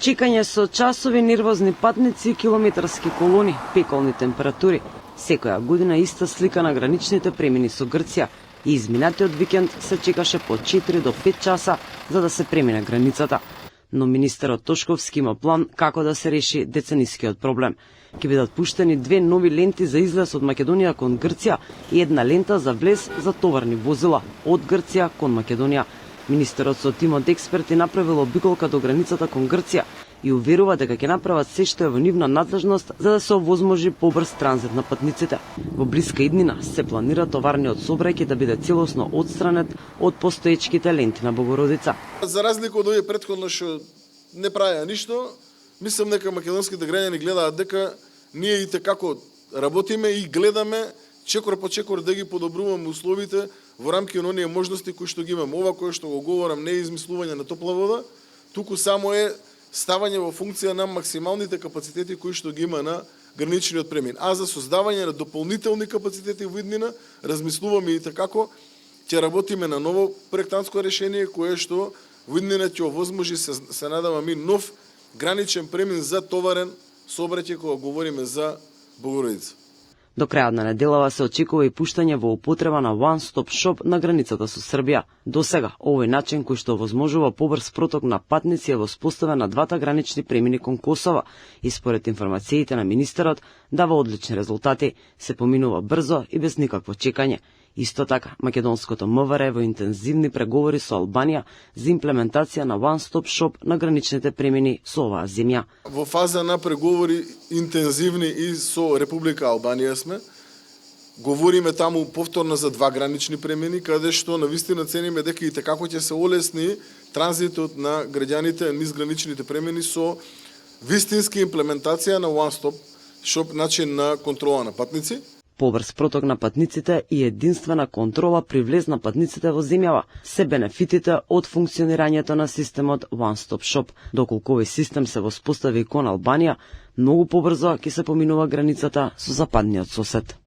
Чекање со часови, нервозни патници и километарски колони, пеколни температури. Секоја година иста слика на граничните премини со Грција и изминатиот викенд се чекаше по 4 до 5 часа за да се премине границата. Но министерот Тошковски има план како да се реши деценискиот проблем. Ќе бидат пуштени 2 нови ленти за излез од Македонија кон Грција и 1 лента за влез за товарни возила од Грција кон Македонија. Министерот со тимот експерти направил обиколка до границата кон Грција и уверува дека ќе направат се што е во нивна надлежност за да се овозможи побрз транзит на патниците. Во блиска иднина се планира товарниот сообраќај да биде целосно отстранет од постоечките ленти на Богородица. За разлика од овие претходно што не правеа ништо, мислам дека македонските граѓани гледаат дека ние и како работиме и гледаме чекор по чекор да ги подобруваме условите во рамки на оние можности кои што ги имаме. Ова кое што го говорам не е измислување на топла вода, туку само е ставање во функција на максималните капацитети кои што ги има на граничниот премин. А за создавање на дополнителни капацитети во иднина, размислуваме и како ќе работиме на ново проектантско решение кое што во иднина ќе овозможи се надавам и нов граничен премин за товарен сообраќај кога говориме за Богородица. До крајот на неделава се очекува и пуштање во употреба на One Stop Shop на границата со Србија. Досега, овој начин кој што овозможува побрз проток на патници е воспоставен на двата гранични премини кон Косово и според информациите на министерот дава одлични резултати, се поминува брзо и без никакво чекање. Исто така, македонското МВР е во интензивни преговори со Албанија за имплементација на One Stop Shop на граничните премини со оваа земја. Во фаза на преговори интензивни и со Република Албанија сме. Говориме таму повторно за 2 гранични премини, каде што навистина цениме дека и како ќе се олесни транзитот на граѓаните низ граничните премини со вистински имплементација на One Stop Shop начин на контрола на патници. Побрз проток на патниците и единствена контрола при влез на патниците во земјава се бенефитите од функционирањето на системот One Stop Shop. Доколку овој систем се воспостави кон Албанија, многу побрзо ќе се поминува границата со западниот сосед.